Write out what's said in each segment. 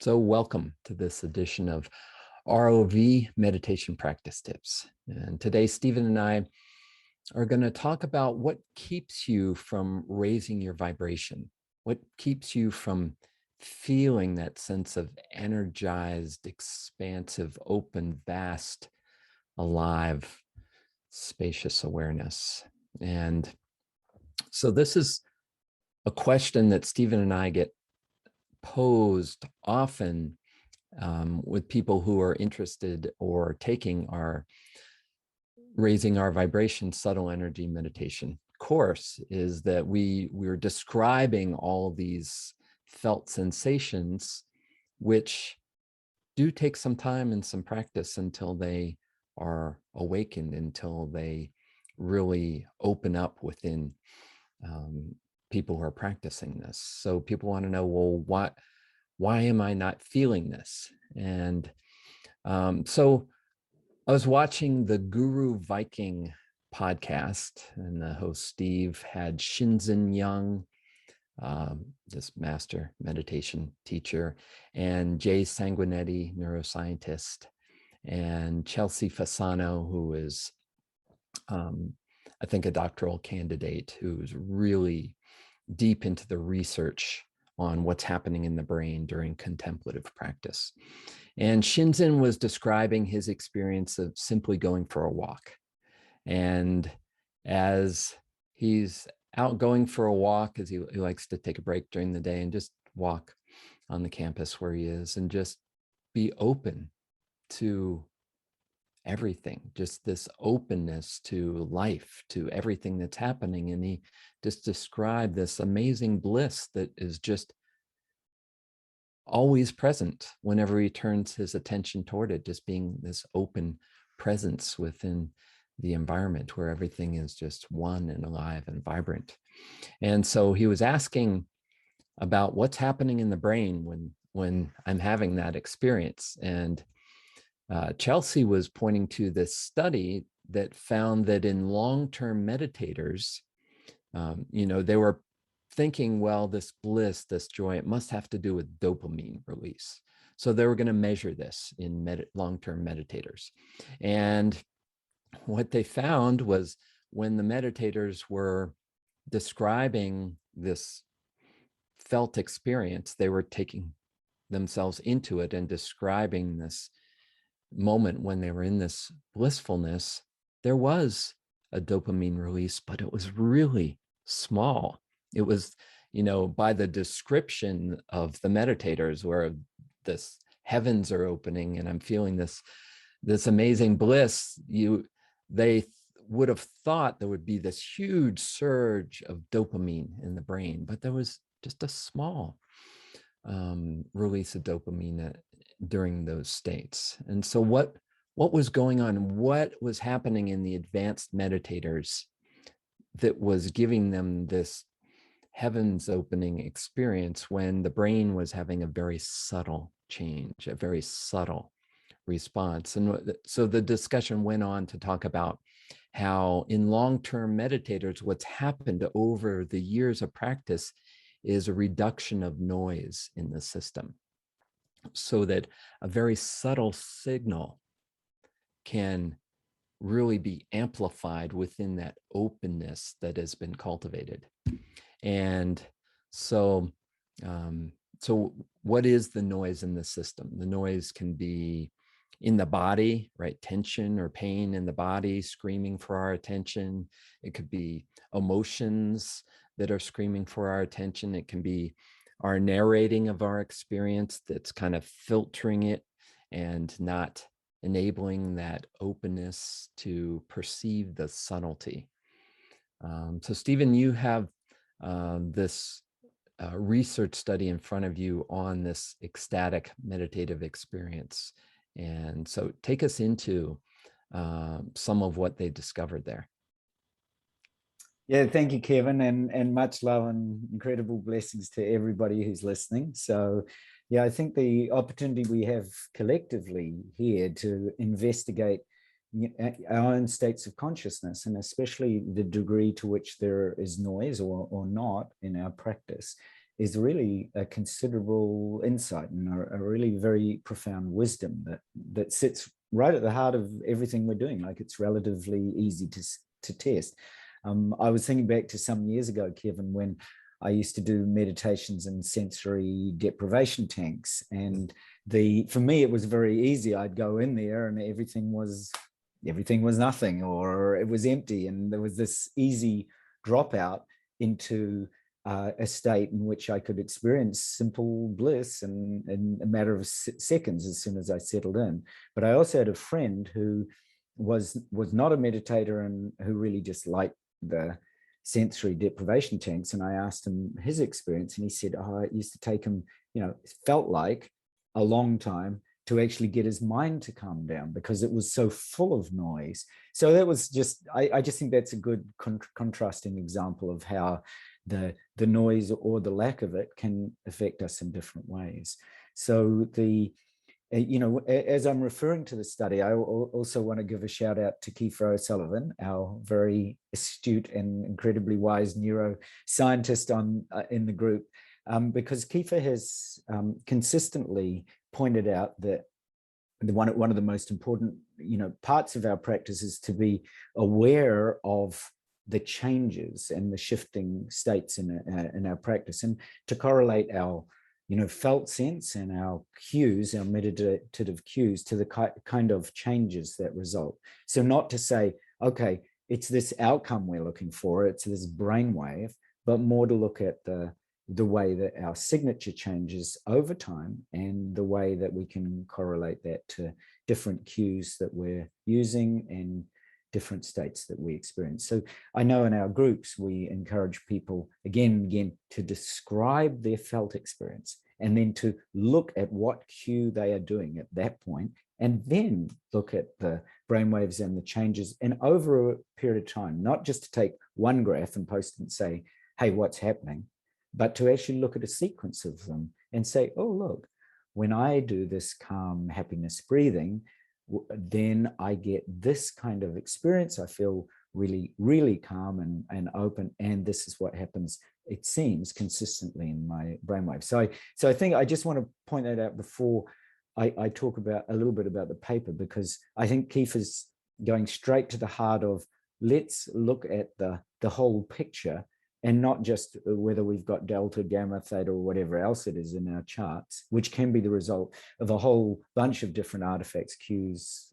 So welcome to this edition of ROV Meditation Practice Tips. And today, Stephen and I are going to talk about what keeps you from raising your vibration, what keeps you from feeling that sense of energized, expansive, open, vast, alive, spacious awareness. And so this is a question that Stephen and I get posed often with people who are interested or taking our Raising Our Vibration Subtle Energy Meditation course, is that we're describing all these felt sensations, which do take some time and some practice until they are awakened, until they really open up within people who are practicing this. So people want to know, well, why am I not feeling this? And so I was watching the Guru Viking podcast, and the host Steve had Shinzen Young, this master meditation teacher, and Jay Sanguinetti, neuroscientist, and Chelsea Fasano, who is, I think, a doctoral candidate who's really deep into the research on what's happening in the brain during contemplative practice. And Shinzen was describing his experience of simply going for a walk. And as he's out going for a walk, as he likes to take a break during the day and just walk on the campus where he is and just be open to everything, just this openness to life, to everything that's happening. And he just described this amazing bliss that is just always present whenever he turns his attention toward it, just being this open presence within the environment where everything is just one and alive and vibrant. And so he was asking about what's happening in the brain when I'm having that experience. And Chelsea was pointing to this study that found that in long-term meditators, they were thinking, well, this bliss, this joy, it must have to do with dopamine release. So they were going to measure this in long-term meditators. And what they found was when the meditators were describing this felt experience, they were taking themselves into it and describing this moment when they were in this blissfulness, there was a dopamine release, but it was really small. It was, by the description of the meditators, where this heavens are opening and I'm feeling this amazing bliss, they would have thought there would be this huge surge of dopamine in the brain, but there was just a small release of dopamine during those states. And so what was going on? What was happening in the advanced meditators that was giving them this heavens opening experience when the brain was having a very subtle change, a very subtle response? And so the discussion went on to talk about how in long-term meditators, what's happened over the years of practice is a reduction of noise in the system, so that a very subtle signal can really be amplified within that openness that has been cultivated. And so, what is the noise in the system? The noise can be in the body, right? Tension or pain in the body screaming for our attention. It could be emotions that are screaming for our attention. It can be our narrating of our experience that's kind of filtering it and not enabling that openness to perceive the subtlety. So Stephen, you have this research study in front of you on this ecstatic meditative experience. And so take us into some of what they discovered there. Yeah, thank you, Kevin, and much love and incredible blessings to everybody who's listening. So, yeah, I think the opportunity we have collectively here to investigate our own states of consciousness, and especially the degree to which there is noise or not in our practice, is really a considerable insight and a really very profound wisdom that sits right at the heart of everything we're doing. Like, it's relatively easy to test. I was thinking back to some years ago, Kevin, when I used to do meditations in sensory deprivation tanks. And for me, it was very easy. I'd go in there and everything was nothing, or it was empty. And there was this easy dropout into a state in which I could experience simple bliss in a matter of seconds as soon as I settled in. But I also had a friend who was not a meditator and who really just liked the sensory deprivation tanks. And I asked him his experience, and he said, it used to take him, it felt like a long time to actually get his mind to calm down because it was so full of noise. So that was just, I just think that's a good contrasting example of how the noise or the lack of it can affect us in different ways. So as I'm referring to the study, I also want to give a shout out to Kiefer O'Sullivan, our very astute and incredibly wise neuroscientist in the group, because Kiefer has consistently pointed out that one of the most important parts of our practice is to be aware of the changes and the shifting states in our practice, and to correlate our felt sense and our cues, our meditative cues, to the kind of changes that result. So not to say, okay, it's this outcome we're looking for, it's this brainwave, but more to look at the way that our signature changes over time and the way that we can correlate that to different cues that we're using and different states that we experience. So I know in our groups, we encourage people again and again to describe their felt experience and then to look at what cue they are doing at that point, and then look at the brainwaves and the changes. And over a period of time, not just to take one graph and post it and say, hey, what's happening? But to actually look at a sequence of them and say, oh, look, when I do this calm happiness breathing, then I get this kind of experience. I feel really, really calm and open. And this is what happens, it seems, consistently in my brainwave. So I think I just want to point that out before I talk about a little bit about the paper, because I think Kiefer's going straight to the heart of, let's look at the whole picture, and not just whether we've got delta, gamma, theta, or whatever else it is in our charts, which can be the result of a whole bunch of different artifacts, cues,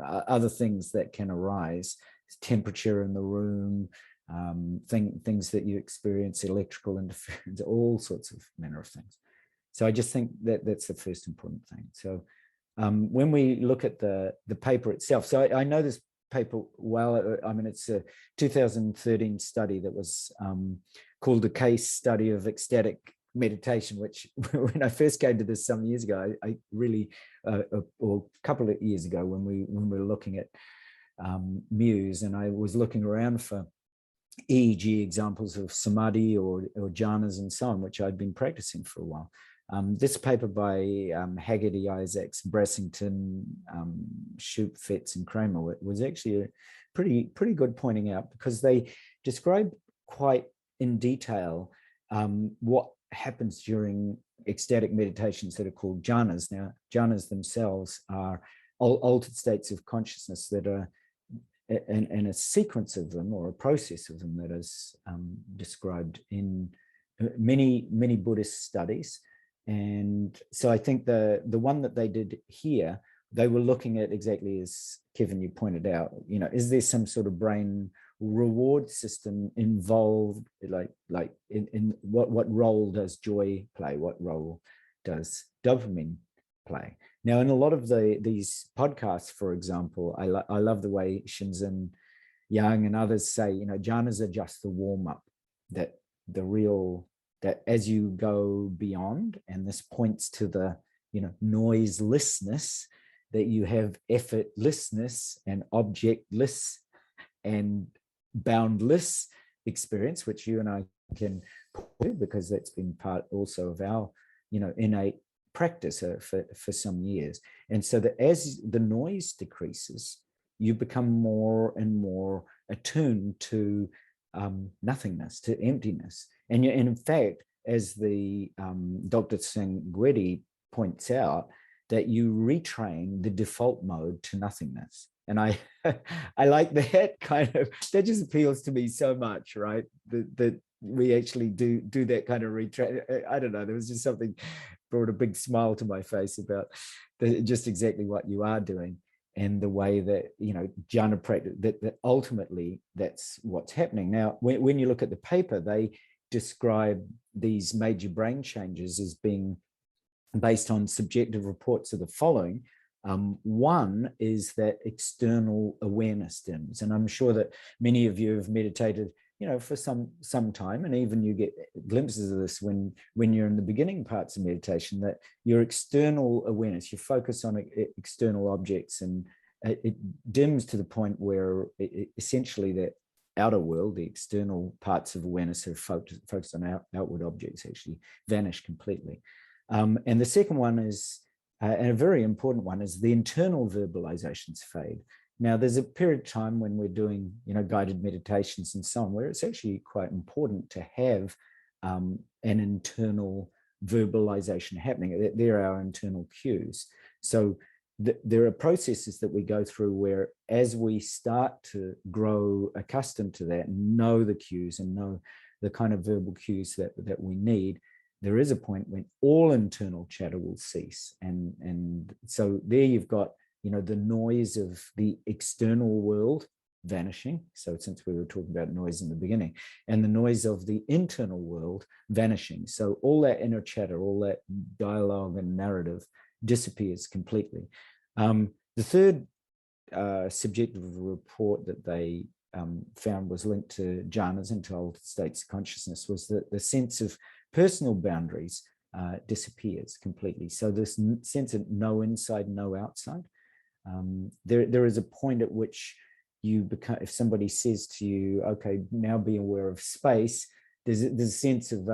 other things that can arise, temperature in the room, things that you experience, electrical interference, all sorts of manner of things. So I just think that that's the first important thing. So when we look at the paper itself, so I know this paper well. I mean, it's a 2013 study that was called a case study of ecstatic meditation, which when I first came to this some years ago, I really, or a couple of years ago, when we were looking at Muse, and I was looking around for EEG examples of samadhi or jhanas and so on, which I'd been practicing for a while. This paper by Haggerty, Isaacs, Brassington, Shoup, Fetz, and Kramer was actually a pretty good, pointing out, because they describe quite in detail what happens during ecstatic meditations that are called jhanas. Now, jhanas themselves are altered states of consciousness that are, and a sequence of them, or a process of them, that is described in many Buddhist studies. And so I think the one that they did here, they were looking at exactly as Kevin, you pointed out, is there some sort of brain reward system involved? Like in what role does joy play? What role does dopamine play? Now, in a lot of these podcasts, for example, I love the way Shinzen Yang and others say, jhanas are just the warm-up, that as you go beyond, and this points to the noiselessness, that you have effortlessness and objectless and boundless experience, which you and I can do, because that's been part also of our innate practice for some years. And so that as the noise decreases, you become more and more attuned to nothingness, to emptiness. And in fact, as the Dr. Sanguetti points out, that you retrain the default mode to nothingness. And I I like that kind of, that just appeals to me so much, right? That we actually do that kind of retrain. I don't know, there was just something brought a big smile to my face about just exactly what you are doing, and the way that, you know, jhana practice, that ultimately that's what's happening. Now, when you look at the paper, they describe these major brain changes as being based on subjective reports of the following. One is that external awareness dims, and I'm sure that many of you have meditated, you know, for some time, and even you get glimpses of this when you're in the beginning parts of meditation, that your external awareness, you focus on external objects, and it dims to the point where essentially that outer world, the external parts of awareness that are focused on outward objects, actually vanish completely. And the second one is, and a very important one, is the internal verbalizations fade. Now, there's a period of time when we're doing, you know, guided meditations and so on, where it's actually quite important to have an internal verbalization happening. They're our internal cues. So there are processes that we go through where, as we start to grow accustomed to that, know the cues and know the kind of verbal cues that we need, there is a point when all internal chatter will cease. And so there you've got, you know, the noise of the external world vanishing. So since we were talking about noise in the beginning, and the noise of the internal world vanishing. So all that inner chatter, all that dialogue and narrative disappears completely. The third subjective report that they found was linked to jhanas and to altered states of consciousness, was that the sense of personal boundaries disappears completely. So this sense of no inside, no outside. There is a point at which you become, if somebody says to you, okay, now be aware of space, there's a sense of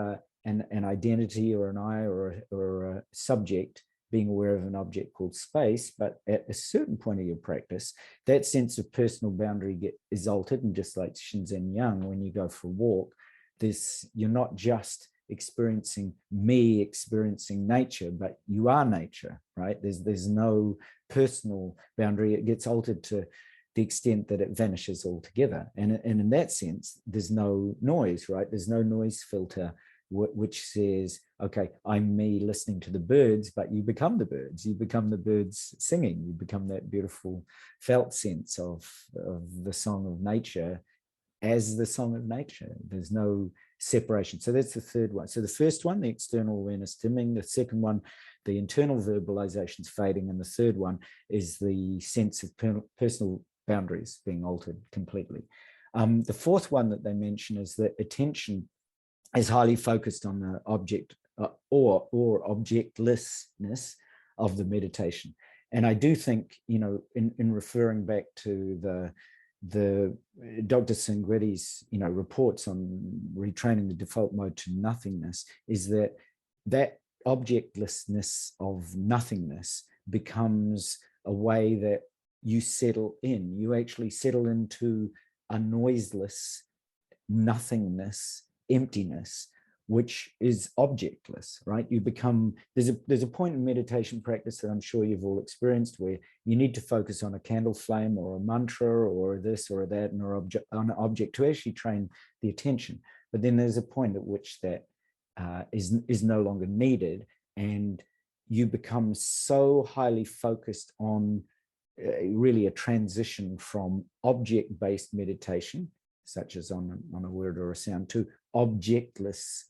an identity or an I or a subject being aware of an object called space. But at a certain point of your practice, that sense of personal boundary is altered. And just like Shinzen Yang, when you go for a walk, you're not just experiencing nature, but you are nature, right? There's no personal boundary. It gets altered to the extent that it vanishes altogether. And in that sense, there's no noise, right? There's no noise filter which says, okay, I'm me listening to the birds, but you become the birds. You become the birds singing. You become that beautiful felt sense of the song of nature as the song of nature. There's no separation. So that's the third one. So the first one, the external awareness dimming. The second one, the internal verbalizations fading. And the third one is the sense of personal boundaries being altered completely. The fourth one that they mention is that attention is highly focused on the object or objectlessness of the meditation. And I do think, you know, in referring back to the Dr. Sanguetti's, you know, reports on retraining the default mode to nothingness, is that objectlessness of nothingness becomes a way that you settle in. You actually settle into a noiseless nothingness, emptiness, which is objectless, right? You become, there's a point in meditation practice that I'm sure you've all experienced, where you need to focus on a candle flame or a mantra or this or that, and on an object to actually train the attention. But then there's a point at which that is no longer needed, and you become so highly focused on really a transition from object-based meditation, such as on a word or a sound, to objectless.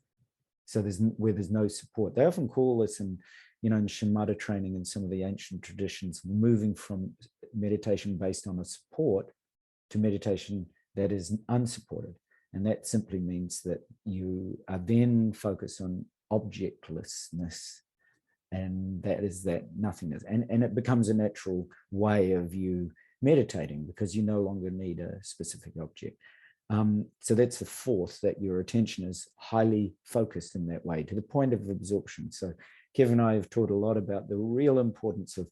So where there's no support. They often call this, in shamatha training in some of the ancient traditions, moving from meditation based on a support to meditation that is unsupported. And that simply means that you are then focused on objectlessness, and that is that nothingness. And it becomes a natural way of you meditating, because you no longer need a specific object. So that's the fourth, that your attention is highly focused in that way to the point of absorption. So Kevin and I have taught a lot about the real importance of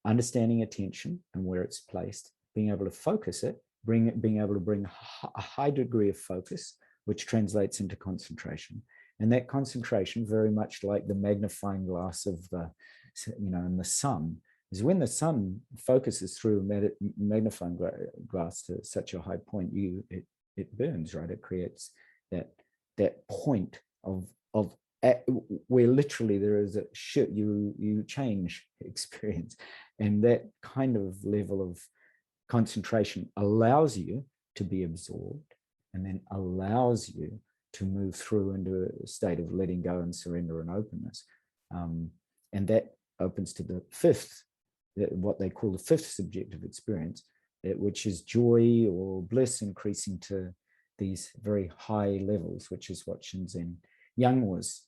understanding attention and where it's placed, being able to focus it, being able to bring a high degree of focus, which translates into concentration. And that concentration, very much like the magnifying glass of the, in the sun, is when the sun focuses through a magnifying glass to such a high point, it burns, right? It creates that point of where literally there is a you change experience, and that kind of level of concentration allows you to be absorbed, and then allows you to move through into a state of letting go and surrender and openness, and that opens to the fifth, what they call the fifth subjective experience, which is joy or bliss increasing to these very high levels, which is what Shinzen Young was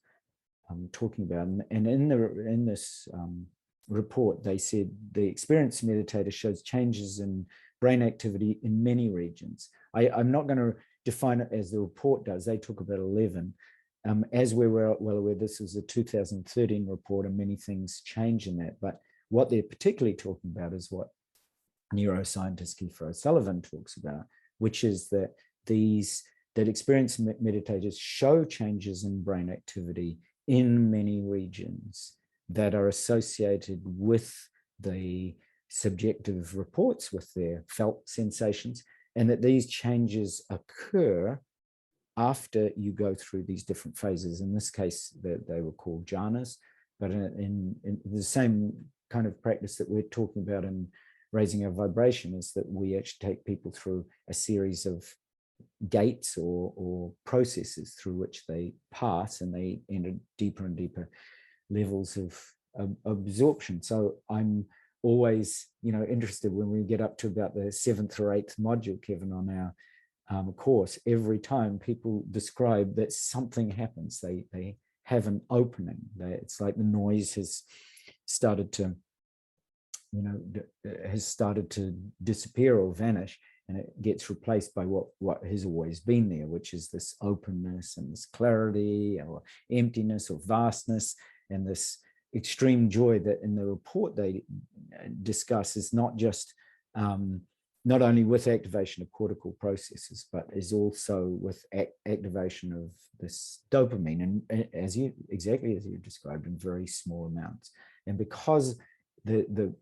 talking about. And in this report, they said the experienced meditator shows changes in brain activity in many regions. I'm not going to define it as the report does. They talk about 11. As we were well aware, this was a 2013 report, and many things change in that. But what they're particularly talking about is what neuroscientist Kiefer O'Sullivan talks about, which is that experienced meditators show changes in brain activity in many regions that are associated with the subjective reports, with their felt sensations, and that these changes occur after you go through these different phases. In this case, they were called jhanas, but in the same kind of practice that we're talking about in raising our vibration is that we actually take people through a series of gates or processes through which they pass, and they enter deeper and deeper levels of absorption. So I'm always, interested when we get up to about the 7th or 8th module, Kevin, on our course. Every time people describe that something happens, they have an opening. It's like the noise has started to, disappear or vanish, and it gets replaced by what has always been there, which is this openness and this clarity or emptiness or vastness, and this extreme joy that in the report they discuss is not just not only with activation of cortical processes, but is also with activation of this dopamine, and exactly as you described, in very small amounts. And because the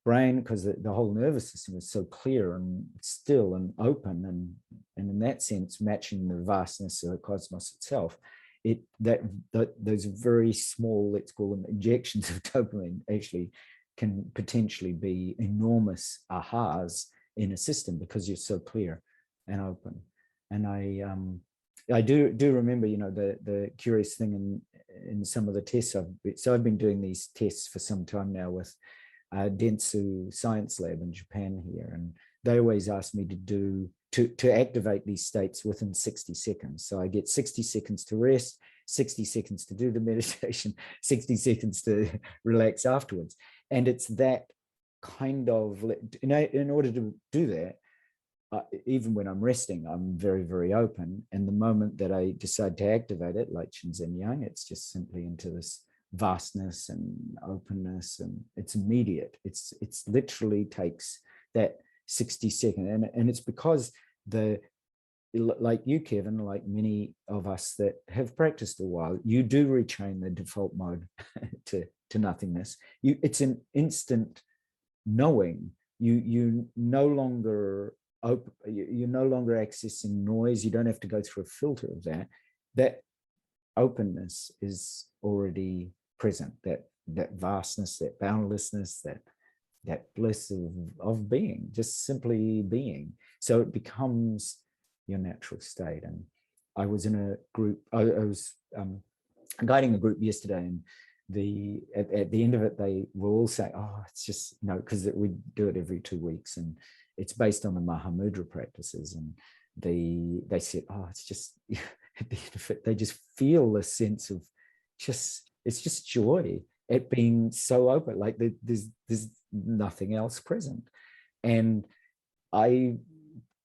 brain, because the whole nervous system is so clear and still and open, and in that sense matching the vastness of the cosmos itself, those very small, let's call them injections of dopamine, actually can potentially be enormous ahas in a system, because you're so clear and open. And I do remember, the curious thing in some of the tests I've been doing these tests for some time now with Dentsu Science Lab in Japan here, and they always ask me to activate these states within 60 seconds. So I get 60 seconds to rest, 60 seconds to do the meditation, 60 seconds to relax afterwards. And it's that kind of, in order to do that, even when I'm resting, I'm very, very open. And the moment that I decide to activate it, like Shinzen Yang, it's just simply into this vastness and openness, and it's immediate. It's literally takes that 60 seconds. And it's because like you, Kevin, like many of us that have practiced a while, you do retrain the default mode to nothingness. It's an instant knowing. You no longer you're no longer accessing noise. You don't have to go through a filter of that. That openness is already present. That vastness, that boundlessness, that bliss of being, just simply being. So it becomes your natural state. And I was in a group, I was guiding a group yesterday, and at the end of it, they will all say, oh, it's just, because we do it every 2 weeks, and it's based on the Mahamudra practices. And they said, oh, it's just, at the end of it, they just feel a sense of it's just joy at being so open, like there's nothing else present. And I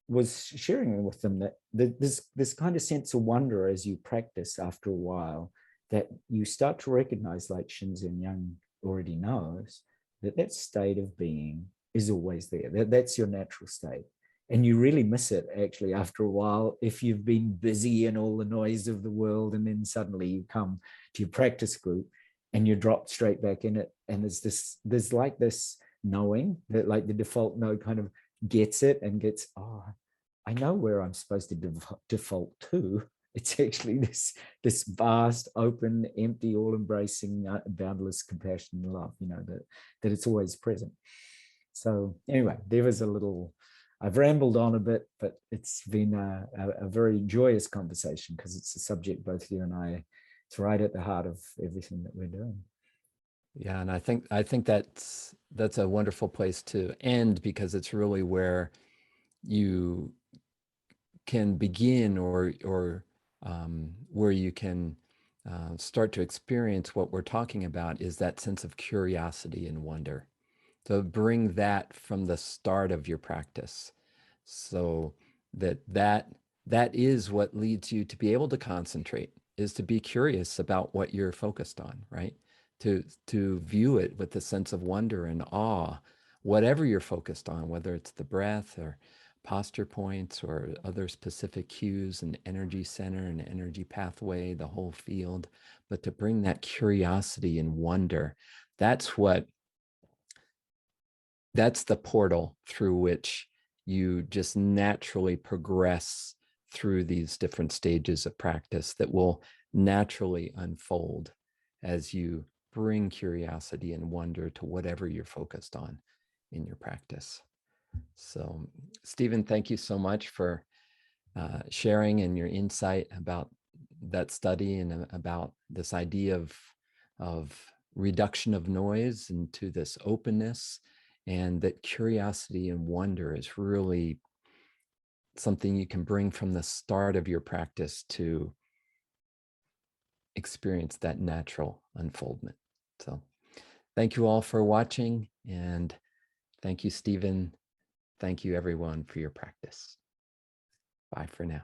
was sharing with them that this kind of sense of wonder as you practice after a while, that you start to recognize, like Shinzen Yang already knows, that state of being is always there. That's your natural state. And you really miss it actually after a while if you've been busy in all the noise of the world, and then suddenly you come to your practice group and you're dropped straight back in it. And there's like this knowing that like the default node kind of gets it and gets, oh, I know where I'm supposed to default to. It's actually this vast, open, empty, all-embracing, boundless compassion and love, that it's always present. So anyway, there was a little, I've rambled on a bit, but it's been a very joyous conversation because it's a subject both you and I, it's right at the heart of everything that we're doing. Yeah, and I think that's a wonderful place to end, because it's really where you can begin, or where you can start to experience what we're talking about, is that sense of curiosity and wonder. So bring that from the start of your practice, so that is what leads you to be able to concentrate, is to be curious about what you're focused on, right? To view it with a sense of wonder and awe, whatever you're focused on, whether it's the breath or posture points or other specific cues, and energy center and energy pathway, the whole field. But to bring that curiosity and wonder, that's the portal through which you just naturally progress through these different stages of practice that will naturally unfold as you bring curiosity and wonder to whatever you're focused on in your practice. So, Stephen, thank you so much for sharing and your insight about that study, and about this idea of reduction of noise into this openness, and that curiosity and wonder is really something you can bring from the start of your practice to experience that natural unfoldment. So thank you all for watching, and thank you, Stephen. Thank you, everyone, for your practice. Bye for now.